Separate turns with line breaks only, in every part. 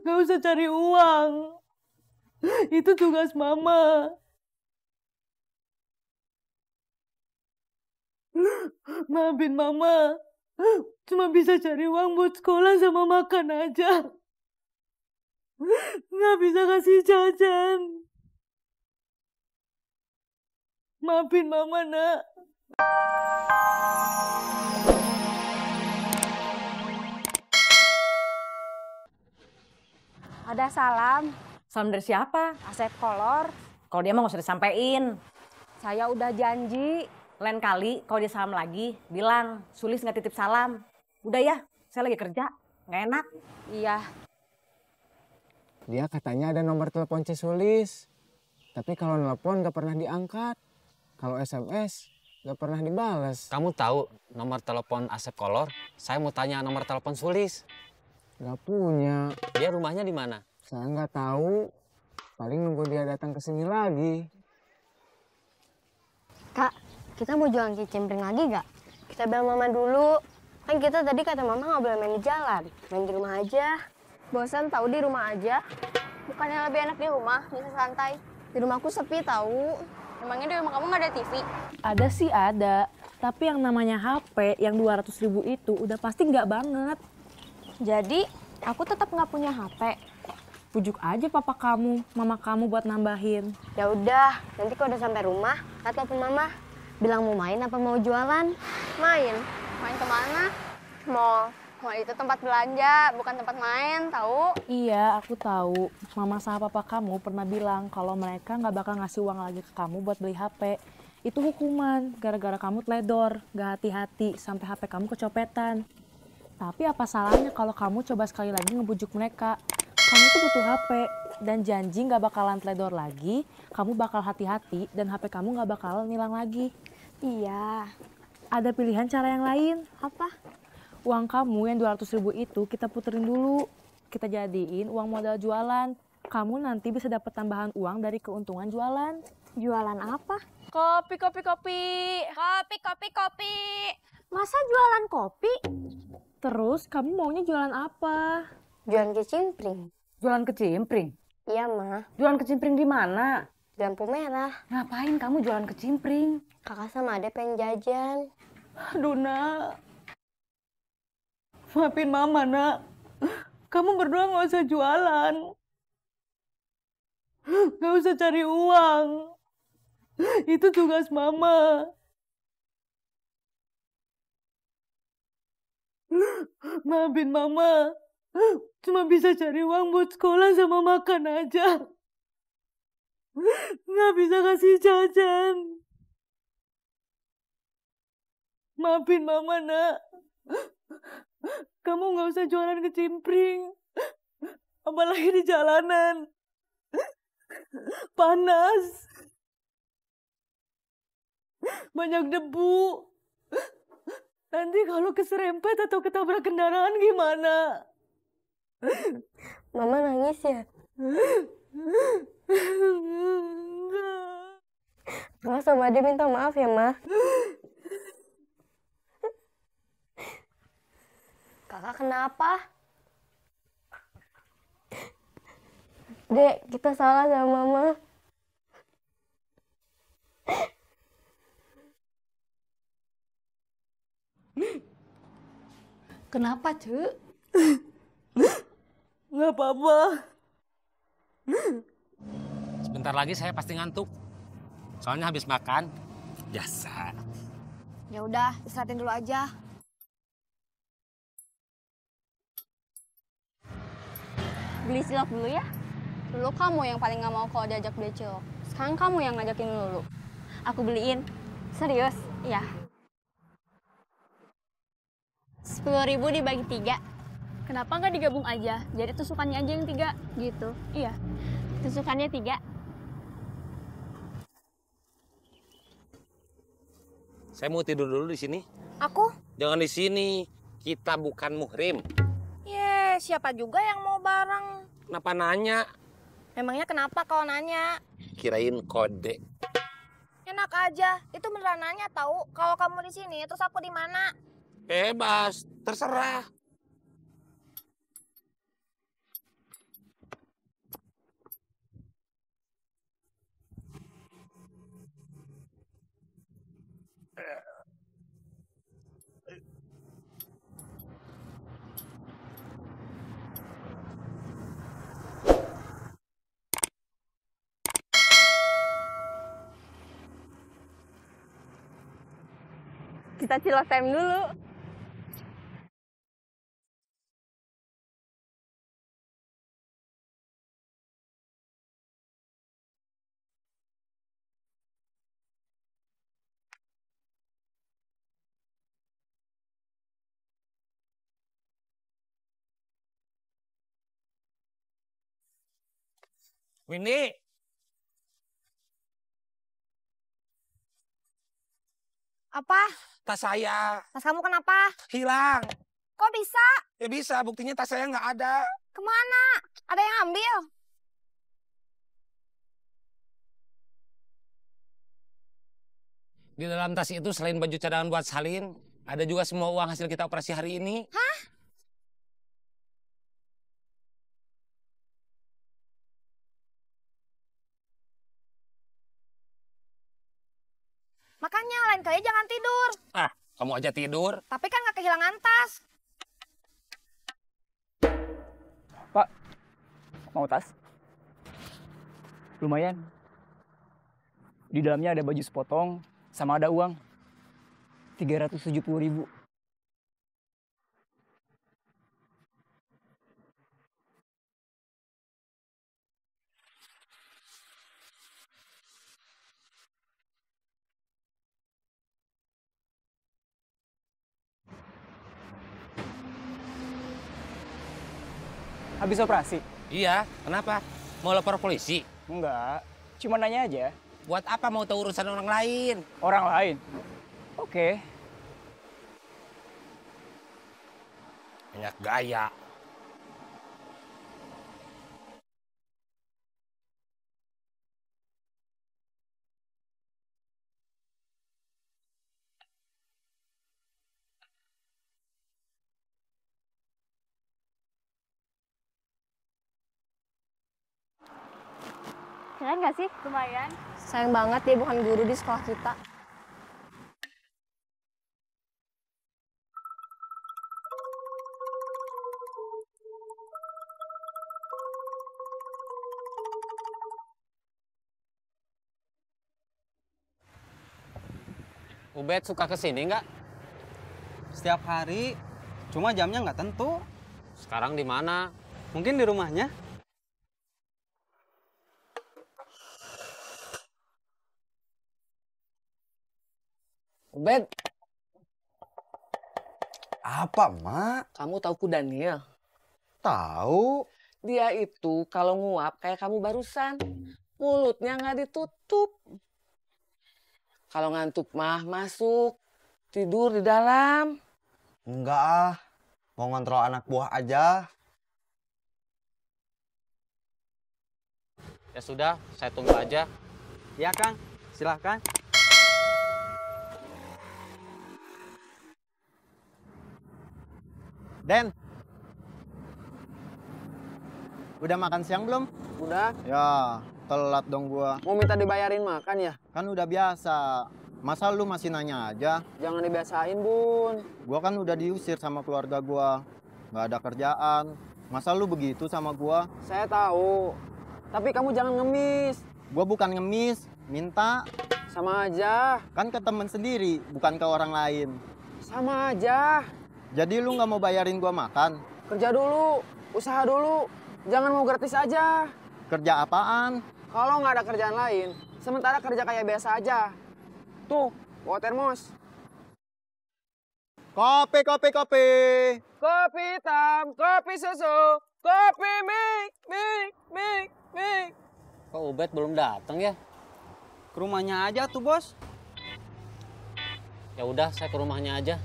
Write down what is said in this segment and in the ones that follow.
Gak usah cari uang. Itu tugas mama. Maafin mama. Cuma bisa cari uang buat sekolah sama makan aja. Nggak bisa kasih jajan. Maafin mama, nak.
Ada salam.
Salam dari siapa?
Asep Kolor.
Kalau dia mah nggak usah disampein.
Saya udah janji.
Lain kali kalau dia salam lagi, bilang Sulis nggak titip salam. Udah ya, saya lagi kerja, nggak enak.
Iya.
Dia katanya ada nomor telepon Sulis. Tapi kalau nelpon nggak pernah diangkat. Kalau SMS nggak pernah dibales.
Kamu tahu nomor telepon Asep Kolor? Saya mau tanya nomor telepon Sulis.
Nggak punya.
Dia rumahnya di mana?
Saya nggak tahu. Paling nunggu dia datang ke sini lagi.
Kak, kita mau jualan kicimpring lagi nggak? Kita bilang mama dulu. Kan kita tadi kata mama nggak boleh main di jalan. Main di rumah aja. Bosan tahu di rumah aja. Bukannya lebih enak di rumah, bisa santai. Di rumahku sepi tahu. Emangnya di rumah kamu nggak ada TV?
Ada sih ada, tapi yang namanya HP yang 200.000 itu udah pasti nggak banget.
Jadi, aku tetap nggak punya HP.
Pujuk aja papa kamu, mama kamu buat nambahin.
Ya udah, nanti kalau udah sampai rumah, Kak telepon mama. Bilang mau main apa mau jualan? Main. Main kemana? Mall. Mall itu tempat belanja, bukan tempat main, tahu?
Iya, aku tahu. Mama sama papa kamu pernah bilang kalau mereka nggak bakal ngasih uang lagi ke kamu buat beli HP. Itu hukuman, gara-gara kamu teledor, nggak hati-hati sampai HP kamu kecopetan. Tapi apa salahnya kalau kamu coba sekali lagi ngebujuk mereka? Kamu tuh butuh HP dan janji nggak bakalan teledor lagi, kamu bakal hati-hati dan HP kamu nggak bakalan hilang lagi.
Iya.
Ada pilihan cara yang lain.
Apa?
Uang kamu yang 200.000 itu kita puterin dulu. Kita jadiin uang modal jualan. Kamu nanti bisa dapat tambahan uang dari keuntungan jualan.
Jualan apa?
Kopi, kopi, kopi. Kopi, kopi, kopi.
Masa jualan kopi?
Terus kamu maunya jualan apa?
Jualan kicimpring.
Jualan kecimpring?
Iya, Ma.
Jualan kecimpring di mana?
Di lampu merah.
Ngapain kamu jualan kecimpring?
Kakak sama Ade pengen jajan.
Aduh, nak. Maafin mama, nak. Kamu berdua nggak usah jualan. Nggak usah cari uang. Itu tugas mama. Maafin mama. Cuma bisa cari uang buat sekolah sama makan aja. Nggak bisa kasih jajan. Maafin mama, nak. Kamu nggak usah jualan kecimpring. Apalagi di jalanan. Panas. Banyak debu. Nanti kalau keserempet atau ketabrak kendaraan gimana?
Mama nangis ya? Kakak sama Ade minta maaf ya, Ma. Kakak kenapa? Dek, kita salah sama Mama.
Kenapa, Cuk?
Nggak apa-apa.
Sebentar lagi saya pasti ngantuk. Soalnya habis makan. Biasa.
Ya udah, istirahatin dulu aja. Beli cilok dulu ya. Dulu kamu yang paling gak mau kalau diajak beli cilok. Sekarang kamu yang ngajakin dulu. Aku beliin. Serius? Iya. 10.000 dibagi 3. Kenapa nggak digabung aja? Jadi tusukannya aja yang 3 gitu. Iya. Tusukannya 3.
Saya mau tidur dulu di sini.
Aku?
Jangan di sini. Kita bukan muhrim.
Siapa juga yang mau bareng?
Kenapa nanya?
Emangnya kenapa kau nanya?
Kirain kode.
Enak aja. Itu beneran nanya tahu. Kalau kamu di sini, terus aku di mana?
Bebas. Terserah.
Kita cilok time dulu.
Windy,
Apa?
tas saya
Tas kamu kenapa?
hilang.
Kok bisa?
Ya bisa, buktinya tas saya nggak ada.
Kemana? Ada yang ambil?
Di dalam tas itu selain baju cadangan buat salin, ada juga semua uang hasil kita operasi hari ini.
Hah? Makanya lain kali jangan tidur.
Ah, kamu aja tidur.
Tapi kan nggak kehilangan tas.
Pak, mau tas? Lumayan. Di dalamnya ada baju sepotong, sama ada uang. 370.000. Habis operasi?
Iya, kenapa? Mau lapor polisi?
Enggak, cuma nanya aja.
Buat apa mau tahu urusan orang lain?
Orang lain? Oke.
Banyak gaya.
Keren nggak sih? Lumayan. Sayang banget dia bukan guru di sekolah kita.
Ubed suka kesini nggak?
Setiap hari, cuma jamnya nggak tentu.
Sekarang di mana?
Mungkin di rumahnya.
Ubed,
Apa, Mak?
kamu tahu ku Daniel?
Tahu.
Dia itu kalau nguap kayak kamu barusan. Mulutnya nggak ditutup. Kalau ngantuk mah masuk. Tidur di dalam.
Enggak ah. Mau ngontrol anak buah aja.
Ya sudah, saya tunggu aja.
Ya, Kang. Silahkan.
Den, udah makan siang belum?
Udah,
Ya, telat dong gua.
mau minta dibayarin makan ya?
Kan udah biasa. Masa lu masih nanya aja?
Jangan dibiasain, Bun.
Gua kan udah diusir sama keluarga gua. Nggak ada kerjaan. Masa lu begitu sama gua?
Saya tahu. Tapi kamu jangan ngemis.
Gua bukan ngemis, minta.
Sama aja.
Kan ke temen sendiri, bukan ke orang lain.
Sama aja.
Jadi lu nggak mau bayarin gua makan?
Kerja dulu, usaha dulu. Jangan mau gratis aja.
Kerja apaan?
Kalau nggak ada kerjaan lain, sementara kerja kayak biasa aja. Tuh, bawa termos.
Kopi, kopi, kopi.
Kopi hitam, kopi susu, kopi mik, mik, mik, mik.
Kok Ubed belum datang ya?
Ke rumahnya aja tuh, Bos.
Ya udah, saya ke rumahnya aja.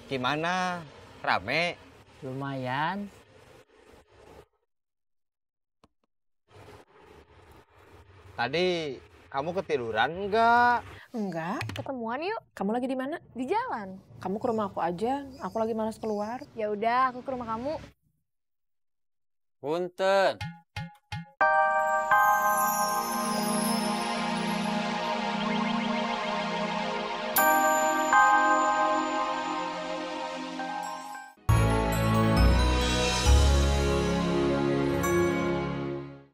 Gimana? Rame?
Lumayan.
Tadi kamu ketiduran enggak?
Enggak,
Ketemuan yuk
kamu lagi di mana?
di jalan.
Kamu ke rumah aku aja, aku lagi malas keluar.
Ya udah, aku ke rumah kamu.
Punten.